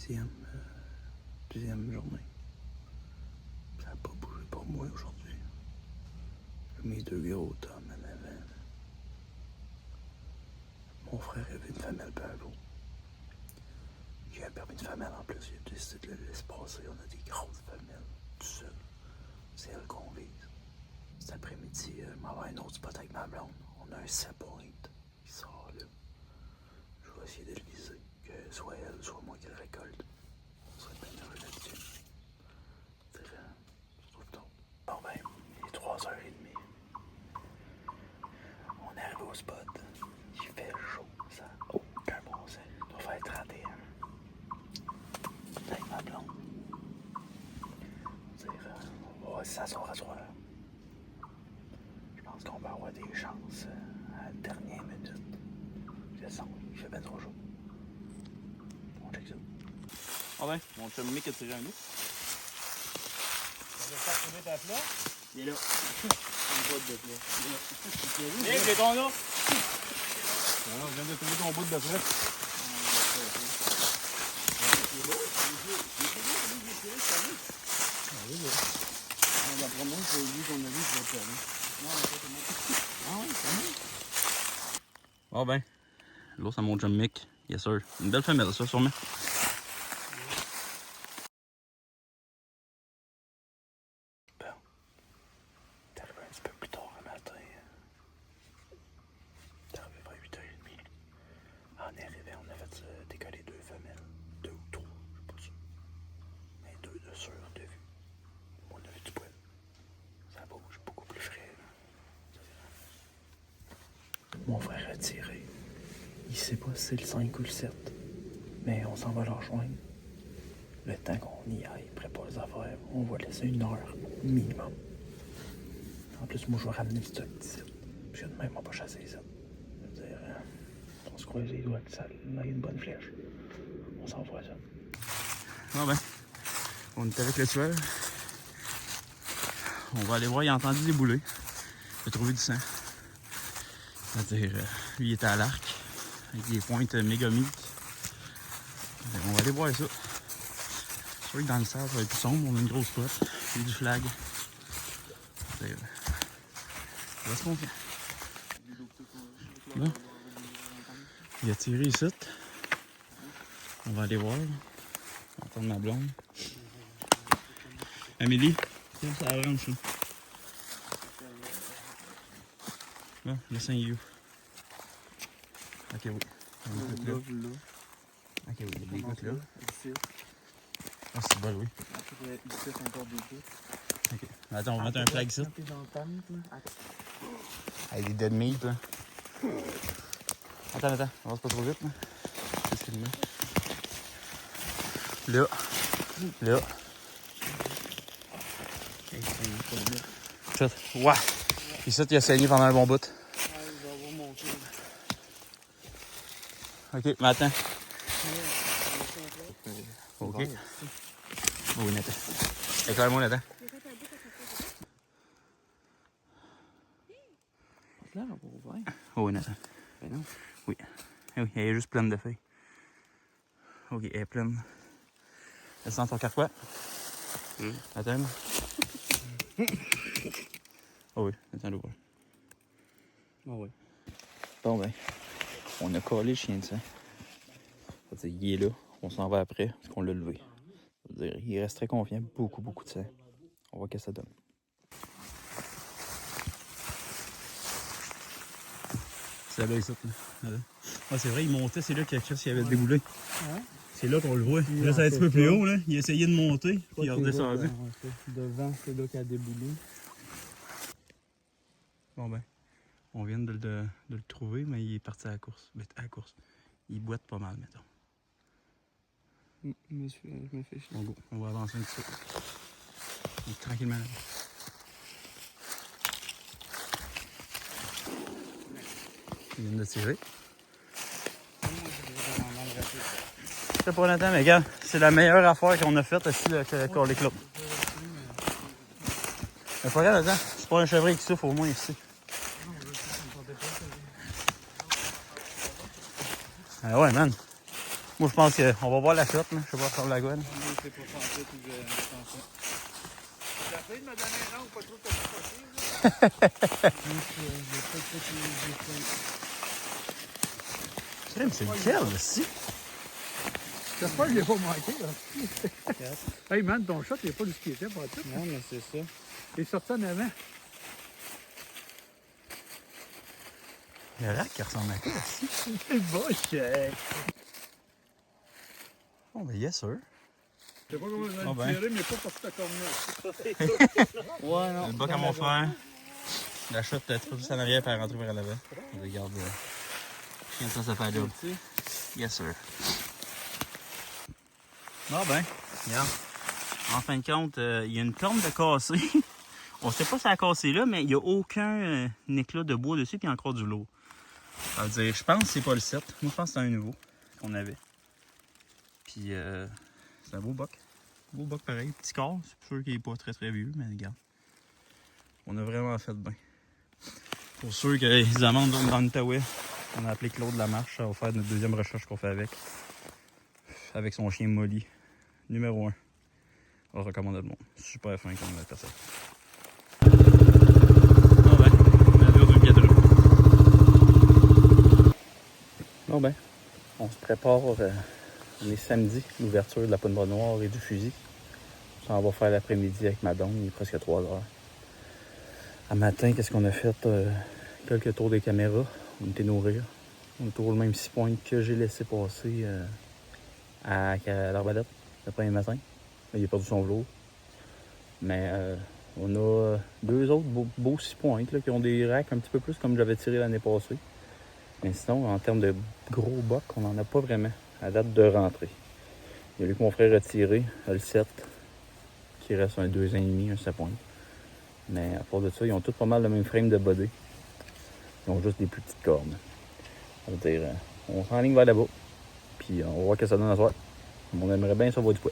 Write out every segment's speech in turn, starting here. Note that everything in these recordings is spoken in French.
deuxième journée. Ça n'a pas bougé pour moi aujourd'hui. Mes deux gros tomes en avant. Mon frère avait une femelle pavot. J'ai un permis de femelle en plus. J'ai décidé de le laisser passer. On a des grosses femelles, tout seul. C'est elle qu'on vise. Cet après-midi, je m'en vais à un autre spot avec ma blonde. On a un 7-point qui sort là. Je vais essayer de le viser. Que soit elle, soit moi qui le récolte. On serait bien heureux là-dessus. C'est vrai. Je trouve tôt. Bon ben, il est 3h30. On est arrivé au spot. Il fait chaud. Ça n'a aucun bon sens. Il doit faire 31. Avec ma blonde. On va voir si ça sort à soir. Je pense qu'on va avoir des chances à la dernière minute. Il fait bien trop chaud. On check ça. Ah ben, mon chum Mick a tiré un loup. On va faire trouver ta plat. Il est là. Une boîte de plat. Mick, il est ton là. Alors, je viens de trouver ton bout de plat. La première, c'est lui qu'on a vu, je vais faire. Ah ouais, c'est bon. Ah ben, là, c'est mon chum Mick. Yes sir. Une belle femelle, ça, sûrement. Bon. T'es arrivé un petit peu plus tard le matin. T'es arrivé vers 8h30. En arrivant, on a fait décoller deux femelles. 2 ou 3, je sais pas sûr. Mais 2 de sûr de vue. On a vu du poil. Ça bouge beaucoup plus frais. Mon frère a tiré. Il sait pas si c'est le 5 ou le 7. Mais on s'en va leur rejoindre. Le temps qu'on y aille, prépare les affaires, on va laisser 1 heure minimum. En plus, moi, je vais ramener le stock d'ici. Parce que demain, on va pas chasser ça. Je veux dire, on se croise les doigts que ça a une bonne flèche. On s'envoie ça. Ah ben, on est avec le tueur. On va aller voir, il a entendu des boulets. Il a trouvé du sang. C'est-à-dire, lui, il était à l'arc, avec des pointes méga mythes. On va aller voir ça. C'est sûr que dans le sable, ça va être plus sombre, on a une grosse spot, il y a du flag. C'est ce qu'on fait. Là, il a tiré ici. On va aller voir. On va entendre ma blonde. Amélie, tiens, ça avance là. Là, le sein est où? Ok, oui. On a là. Ok, oui, il y a des gouttes là. Ah, c'est bon, oui. Après, ici, encore des gouttes. Ok. Attends, on va mettre un flag ici. Avec des dead meat, là. Attends, on va pas trop vite, là. Qu'est-ce qu'il y a là? Là. Shit. Ouais. Ici, il a saigné pendant un bon bout. Ouais, il va avoir monté. Ok, mais attends. Ok. Oui, Nathan. Éclaire-moi, Nathan. Là, on va ouvrir. Oui, Nathan. Ben non. Oui. Eh oui, elle est juste pleine de feuilles. Ok, elle est pleine. Elle sent ton carquois. Attends, là. Oh oui, attends, l'ouvre. Ah ouais. Bon, ben, on a collé le chien de sang. Ça veut dire, il est là. On s'en va après, parce qu'on l'a levé. Ça veut dire, il reste très confiant. Beaucoup de sang. On va voir ce que ça donne. C'est là, ici. Là. Ah, c'est vrai, il montait, c'est là qu'il y avait déboulé. Ouais. C'est là qu'on le voit. Oui, Là, c'est un petit peu plus ça. haut, là. Il essayait de monter, puis il a redescendu. Devant, c'est là qu'il a déboulé. Bon, ben, on vient de le trouver, mais il est parti à la course. Ben, à la course. Il boite pas mal, mettons. Je me fais chier. Bon, go, on va avancer un petit peu. Donc, tranquillement. Il vient de tirer. Je sais pas longtemps, mais regarde, c'est la meilleure affaire qu'on a faite ici avec les clopes. Mais pas grave, attends, c'est pas un chevreuil qui souffre au moins ici. Ah ouais, man. Moi, je pense qu'on va voir la shot, là. Je sais pas sur la gueule. C'est pas pensé tout que je pensais. T'as essayé de me donner un rang pas trop possible? C'est lequel, aussi? J'espère que je l'ai pas manqué, là. Hey man, ton shot, il n'est pas du ce qui était, pas tout. Non, mais c'est ça. Il est sorti en avant. Le rack qui ressemble à quoi, aussi? C'est boche. Oh, ben, yes, sir. Je sais pas comment je vais Ah ben. le tirer, mais pas parce que t'as comme là. Ouais, non. Le bac à mon frère. La shot, un petit peu plus en arrière, puis elle rentre vers l'avant. Regarde. Chien, ça fait la job. Yes, sir. Ah ben, regarde. En fin de compte, il y a une corne de cassé. On sait pas si ça a cassé là, mais il n'y a aucun éclat de bois dessus, puis encore du lourd. Ça veut dire, je pense que c'est pas le 7. Moi, je pense que c'est un nouveau qu'on avait. Puis, c'est un beau boc. Beau boc pareil. Petit corps, c'est sûr qu'il est pas très très vieux, mais regarde. On a vraiment fait bien. Pour ceux qui amènent dans l'Outaouais, on a appelé Claude Lamarche. Ça va faire notre deuxième recherche qu'on fait avec. Avec son chien Molly. Numéro 1. On recommande le monde. Super fin comme la personne. Ah ben, navire de Biadreux. Bon ben, on se prépare. On est samedi, l'ouverture de la poudre noire et du fusil. On va faire l'après-midi avec madame, il est presque 3 heures. À matin, qu'est-ce qu'on a fait? Quelques tours des caméras. On était nourrir. On est toujours le même 6 points que j'ai laissé passer à l'Arbalète le premier matin. Là, il a perdu son velours. Mais on a 2 autres beaux 6 points là, qui ont des racks un petit peu plus comme j'avais tiré l'année passée. Mais sinon, en termes de gros bocs, on n'en a pas vraiment à date de rentrée. Il y a lui que mon frère a tiré, le 7, qui reste un 2,5, un 7 points. Mais à part de ça, ils ont tous pas mal le même frame de body. Ils ont juste des plus petites cornes. Ça veut dire, on s'enligne vers là-bas. Puis on va voir ce que ça donne à soir. On aimerait bien savoir du poids.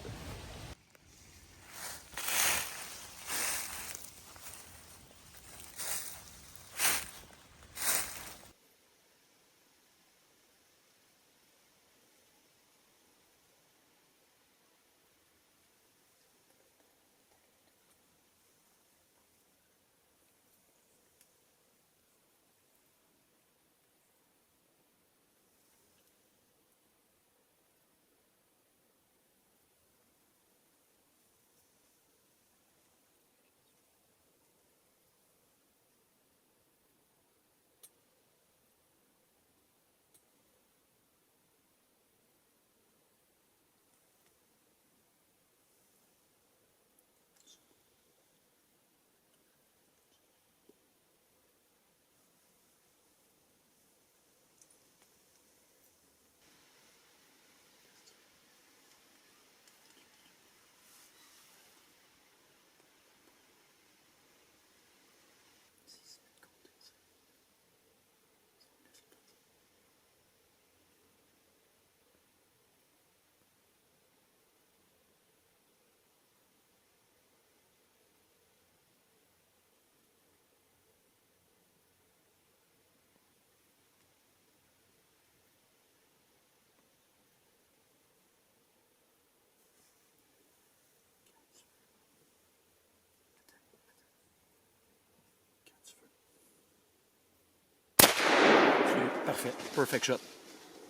Parfait. Perfect shot.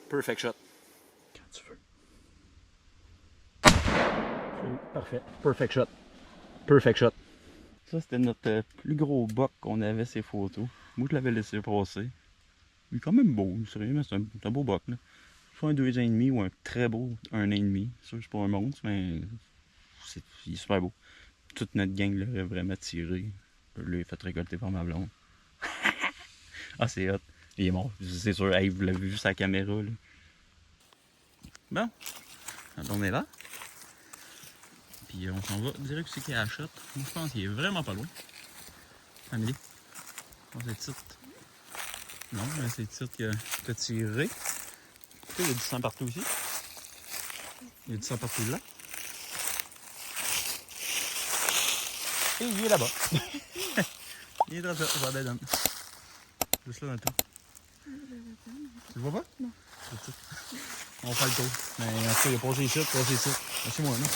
Perfect shot. Quand tu veux. Parfait. Perfect shot. Perfect shot. Ça, c'était notre plus gros boc qu'on avait ces photos. Moi, je l'avais laissé passer. Il est quand même beau, sérieux, mais c'est un beau boc. Là. Soit un 2,5 ou un très beau 1,5. Sûr que c'est pas un monstre, mais il est super beau. Toute notre gang l'aurait vraiment tiré. Je l'ai fait récolter par ma blonde. Ah, c'est hot. Il est mort, c'est sûr. Hey, vous l'avez vu sur la caméra. Là. Bon, on est là. Puis on s'en va direct sur qui a la shot. Moi, je pense qu'il est vraiment pas loin. Amélie. C'est titre. Non, mais c'est titre qui a tiré. Il y a du sang partout ici. Il y a du sang partout là. Et il est là-bas. Il est dans ça, je vais aller dans. Juste là dans le tout. Tu le vois pas? Non. On va faire le tour. Mais en tout cas, il a passé ici, c'est moi, non?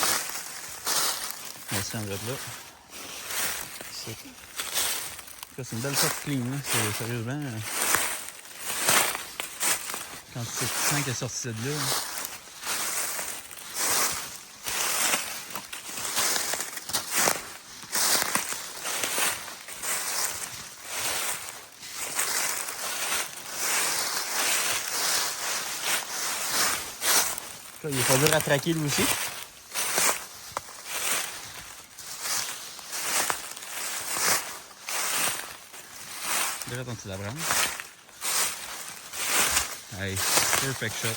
Merci, André, là. C'est... C'est une belle sorte clean, là. C'est sérieusement. Quand tu sens qu'elle est sortie de là. Là, il est pas dur à traquer lui aussi. Direct en dessous de la branche. Hey, perfect shot.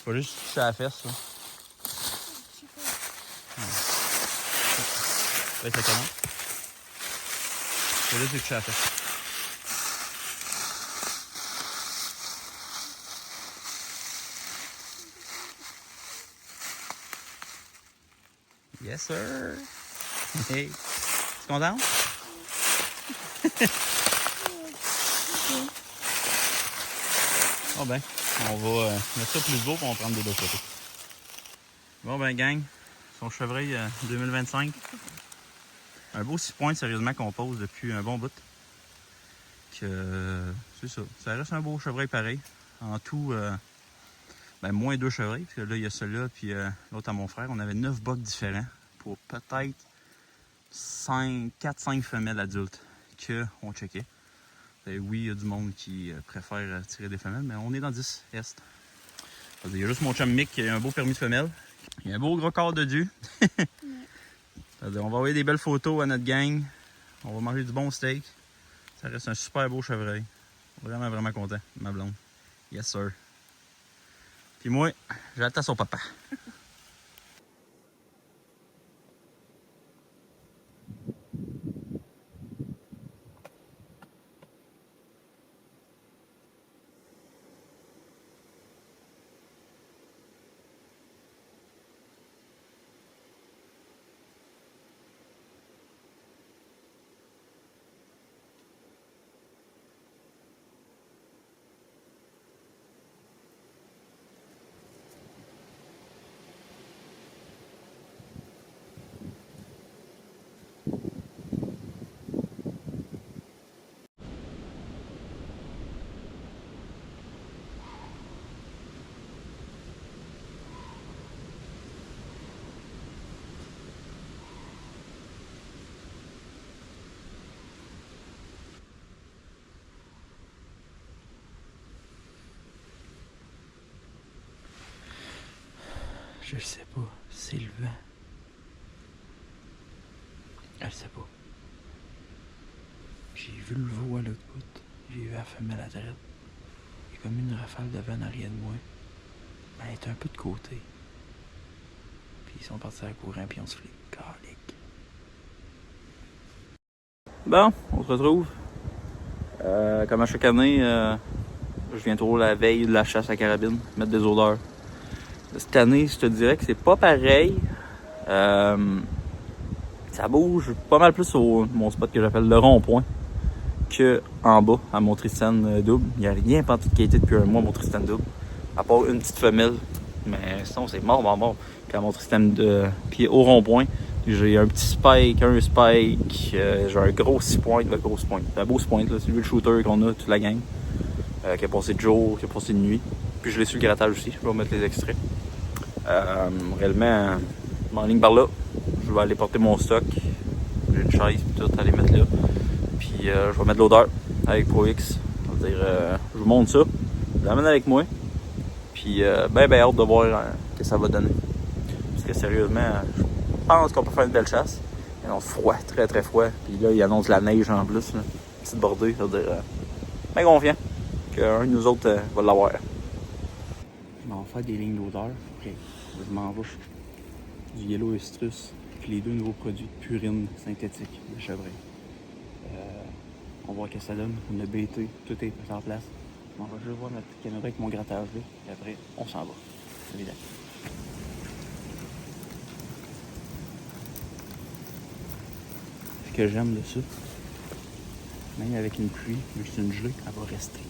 Faut juste toucher à la fesse, là. Ouais, ça commence. Faut juste toucher à la fesse. Yes, sir! Hey! Tu es content? Bon ben, on va mettre ça plus beau pour on va prendre des belles photos. Bon ben gang, son chevreuil 2025. Un beau 6 points sérieusement qu'on pose depuis un bon bout. Que c'est ça. Ça reste un beau chevreuil pareil. En tout, ben moins 2 chevreuils, parce que là il y a celui-là puis l'autre à mon frère. On avait 9 bocs différents pour peut-être 4-5 femelles adultes qu'on checkait. Et oui, il y a du monde qui préfère tirer des femelles, mais on est dans 10 est. Il y a juste mon chum Mick qui a un beau permis de femelle. Il y a un beau gros corps de Dieu. On va envoyer des belles photos à notre gang. On va manger du bon steak. Ça reste un super beau chevreuil. Vraiment, vraiment content, ma blonde. Yes, sir. Puis moi, j'attends son papa. Je le sais pas, c'est le vent. Je sais pas. J'ai vu le veau à l'autre bout. J'ai vu la femelle à la droite. Il y a comme une rafale de vent en arrière de moi. Mais elle est un peu de côté. Puis ils sont partis à courant puis on se fait calique. Bon, on se retrouve. Comme à chaque année, je viens toujours la veille de la chasse à carabine, mettre des odeurs. Cette année, je te dirais que c'est pas pareil. Ça bouge pas mal plus au mon spot que j'appelle le rond-point que en bas, à mon Tristan double. Il n'y a rien pas qui a été depuis un mois, mon Tristan double. À part une petite femelle. Mais sinon, c'est mort. Puis à mon Tristan puis au rond-point, j'ai un petit spike, j'ai un gros 6 points, le gros 6 points. C'est un beau 6 points, là. C'est lui le shooter qu'on a, toute la gang. Qui a passé de jour, qui a passé de nuit. Puis je l'ai sur le grattage aussi, je vais vous mettre les extraits. Réellement, en ligne par là, je vais aller porter mon stock. J'ai une chaise et tout, aller mettre là. Puis je vais mettre l'odeur avec Pro X. C'est-à-dire, je vous montre ça, je l'amène avec moi. Puis ben hâte de voir ce que ça va donner. Parce que sérieusement, je pense qu'on peut faire une belle chasse. Il annonce froid, très très froid. Puis là, il annonce la neige en plus. Là. Petite bordée, c'est-à-dire, ben confiant qu'un de nous autres va l'avoir. Je m'en fais des lignes d'odeur. Okay. Je m'en vais du Yellow Estrus, puis les 2 nouveaux produits de purine synthétique de chevreuil. On va voir ce que ça donne. On a BT, tout est en place. On va juste voir ma petite caméra avec mon grattage là, et après, on s'en va. Évidemment. Ce que j'aime de ça, Même avec une pluie, vu que c'est une gelée, elle va rester.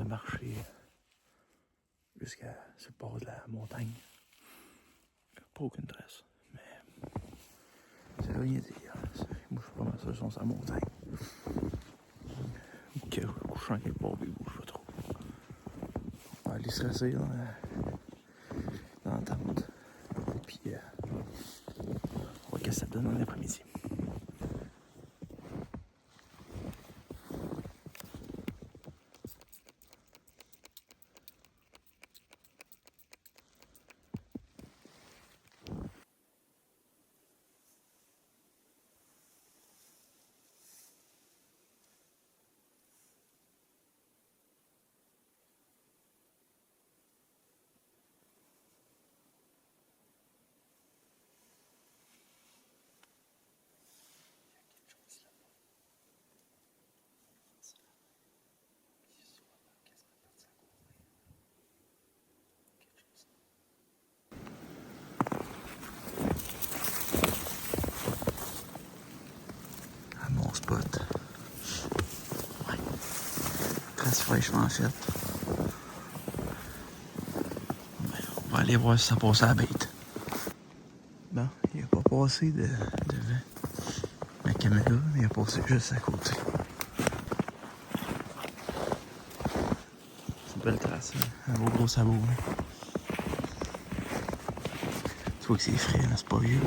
marché jusqu'à ce bord de la montagne. Pas aucune trace, mais ça veut rien dire. Moi, je suis pas mal sûr qu'ils sont sur la montagne. Ou que couchant quelque part, ils bougent pas trop. On va aller se rasseoir dans la tente. Puis, on voit ce que ça donne en après-midi. À mon spot. Ouais. Trace fraîchement faite. On va aller voir si ça passe à la bête. Bon, il a pas passé devant ma caméra, mais il a passé juste à côté. C'est une belle trace, hein? Un beau gros sabot. Hein? Tu vois que c'est frais, mais c'est pas vieux.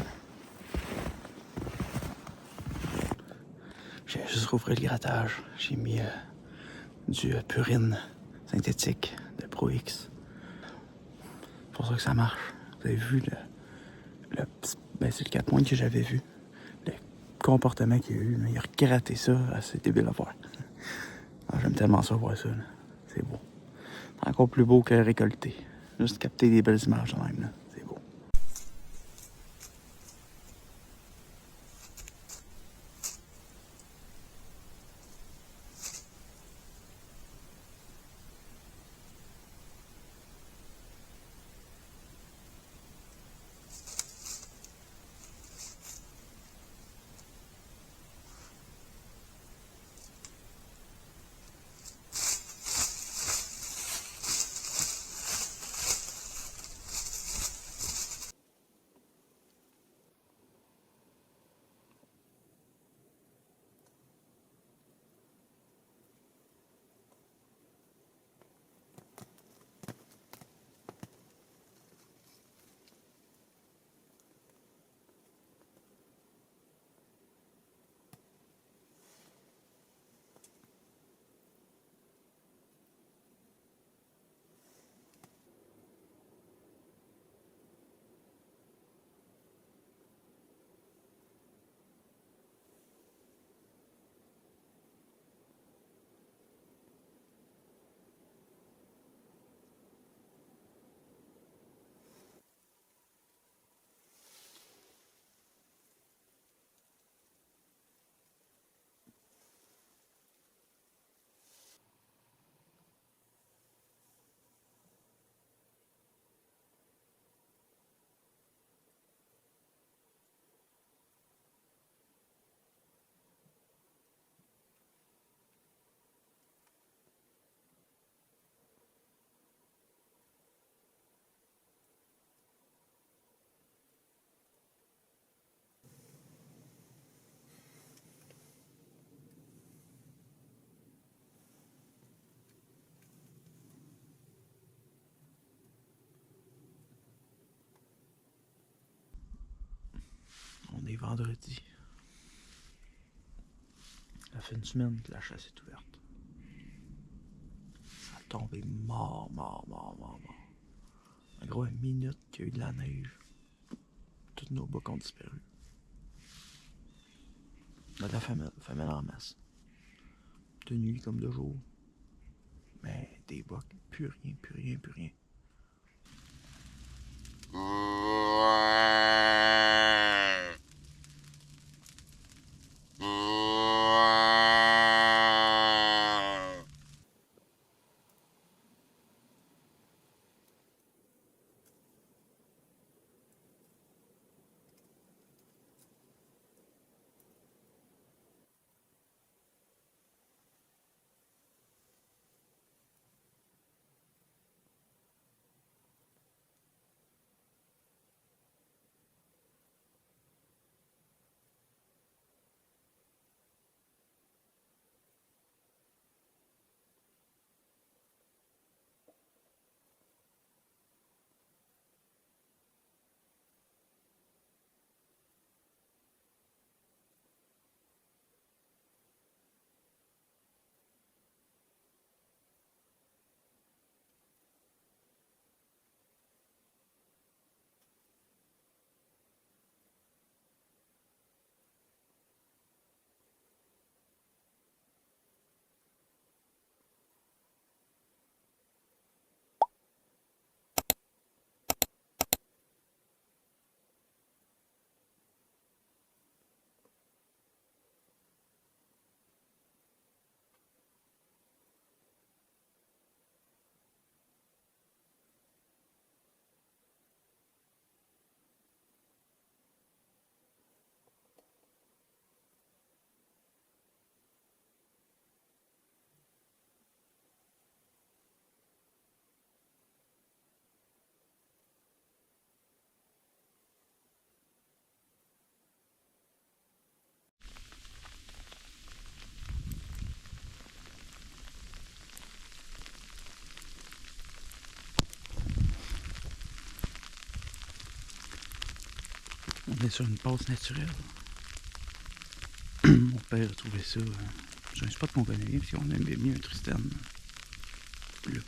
J'ai juste rouvert le grattage. J'ai mis du purine synthétique de Pro X. C'est pour ça que ça marche. Vous avez vu c'est le 4 points que j'avais vu. Le comportement qu'il y a eu. Là, il a regratté ça. C'est débile à voir. J'aime tellement ça voir ça. Là. C'est beau. C'est encore plus beau que récolter. Juste capter des belles images quand même. Là. C'est beau. On est vendredi. Ça fait une semaine que la chasse est ouverte. Ça a tombé mort. En gros, une minute qu'il y a eu de la neige. Tous nos boucs ont disparu. On a de la femelle en masse. De nuit comme de jour. Mais des boucs, plus rien. On est sur une passe naturelle. Mon père a trouvé ça. C'est un spot qu'on connaît bien, parce qu'on aimait mieux un Tristan. Là.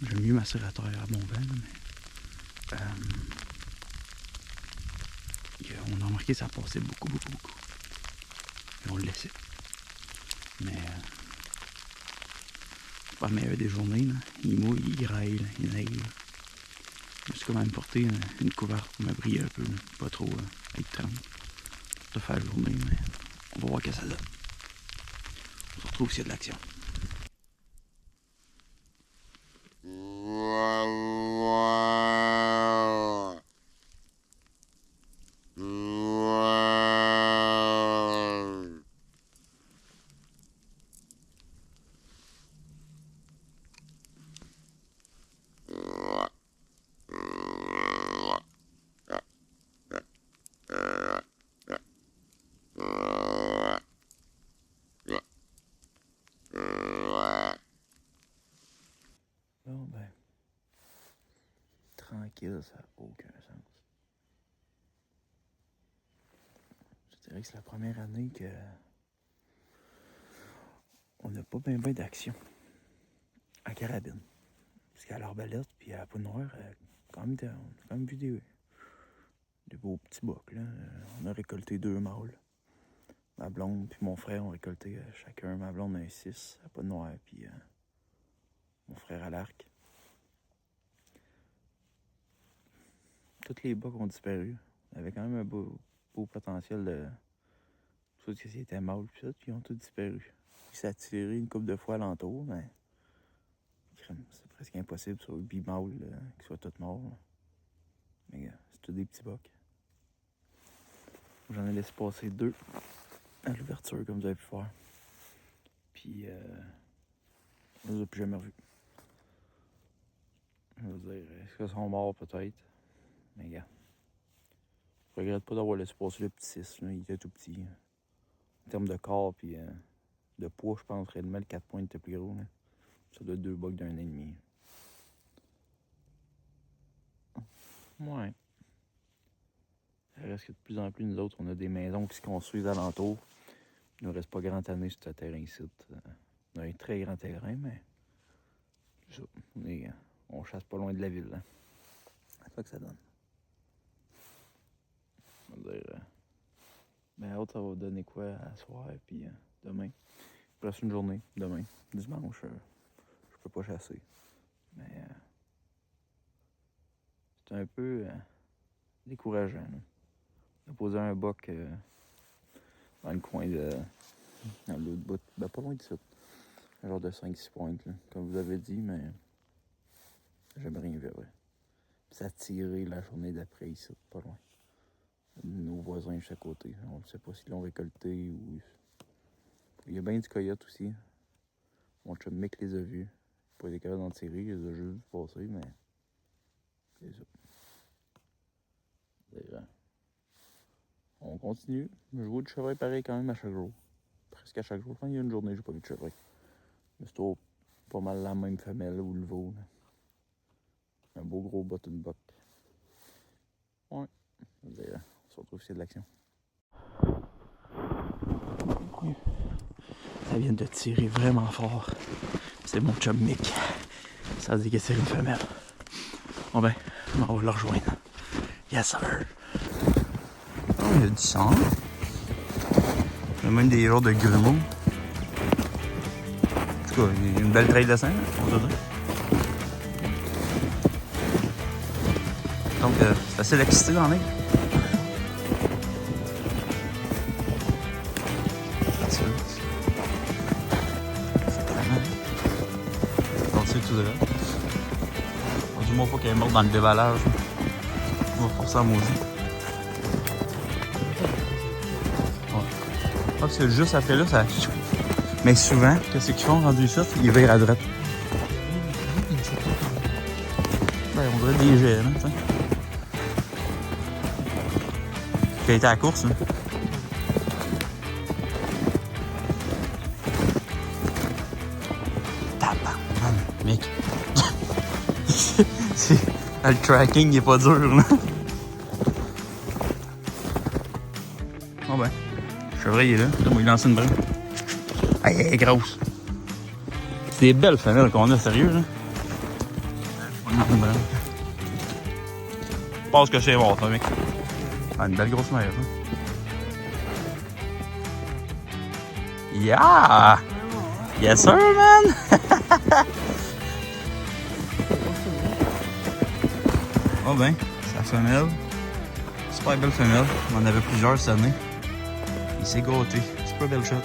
J'aime mieux macérateur à bon vent, mais. On a remarqué que ça passait beaucoup. Et on le laissait. Mais. C'est pas la meilleure des journées, là. Il mouille, il graille, il neige. Je me suis quand même porté une couverte pour m'abriller un peu, là. Pas trop être 30 pour faire la journée, mais on va voir ce que ça donne. On se retrouve s'il y a de l'action. Bon ben, tranquille, ça n'a aucun sens. Je dirais que c'est la première année que on n'a pas bien d'action à carabine. Parce qu'à l'arbalète puis à la poudre noire, on a quand même vu des beaux petits bocs. Là. On a récolté 2 mâles. Ma blonde puis mon frère ont récolté chacun. Ma blonde un 6 à poudre noire puis mon frère à l'arc. Tous les bocs ont disparu. On avait quand même un beau potentiel de... Sauf que c'était mâle puis ça, puis ils ont tous disparu. Il s'est attiré une couple de fois alentour, mais... C'est presque impossible sur le bimâle qu'ils soient tous morts. Là. Mais c'est tous des petits bocs. J'en ai laissé passer 2 à l'ouverture, comme vous avez pu voir. Puis, je les ai plus jamais revus. Je veux dire, est-ce qu'ils sont morts peut-être? Mais gars, je regrette pas d'avoir laissé passer le petit 6. Là. Il était tout petit. Hein. En termes de corps puis de poids, je pense réellement le 4 points était plus gros. Là. Ça doit être 2 bocs d'1 an et demi. Ouais. Il reste que de plus en plus, nous autres, on a des maisons qui se construisent alentour. Il ne reste pas grand année sur ce terrain-ci. On a un très grand terrain, mais c'est ça. On chasse pas loin de la ville. Hein. C'est ça que ça donne. On va dire... ben, autre, ça va donner quoi à soir, puis demain. Il reste une journée, demain. Dimanche, je peux pas chasser. Mais c'est un peu décourageant. Là. On a posé un boc dans le coin de... dans l'autre bout. Ben, pas loin de ça. Un genre de 5-6 pointes, là, comme vous avez dit, mais j'aime rien vu, ouais. Ça a tiré la journée d'après ici, pas loin. Nos voisins juste à côté. On ne sait pas s'ils l'ont récolté ou... Il y a bien du coyote aussi. Mon chum Mick les a vus. Pas été capable d'en tirer, il les a juste vu passer, mais... c'est ça. D'ailleurs, on continue. Je vois du chevreuil pareil quand même à chaque jour. Presque à chaque jour. Enfin, il y a une journée, j'ai pas vu de chevreuil. Mais c'est toujours pas mal la même femelle ou le veau. Là. Un beau gros botton buck. Ouais. D'ailleurs, on se retrouve s'il y a de l'action. Ça vient de tirer vraiment fort. C'est mon chum Mick. Ça dit que c'est une femelle. Bon ben, on va le rejoindre. Yes sir. Oh, il y a du sang. Il y a même des genres de grumeaux. En tout cas, il y a une belle traîne de sang, on va dire. Donc, c'est facile à quitter dans l'air. Tout de là. Du moins, faut qu'elle est morte dans le déballage. On va forcer à maudit. Ouais. Parce que juste après là, ça. Mais souvent, qu'est-ce qu'ils font rendu ça? Ils virent à droite. Ben, on dirait des jets, hein, tu sais. Qui a été à la course, hein. Mec. Le tracking il est pas dur là. vrai, il est là. Là, moi, il lance une brune. Aïe, elle est grosse. C'est des belles femelles qu'on a, sérieux, là. On lance une brune. Je pense que c'est bon, ça, mec. Ah, une belle grosse mère, ça. Yeah! Yes, sir, man! Oh ben, sa femelle. Super belle femelle. On en avait plusieurs cette année. Il s'est gâté. Super belle shot.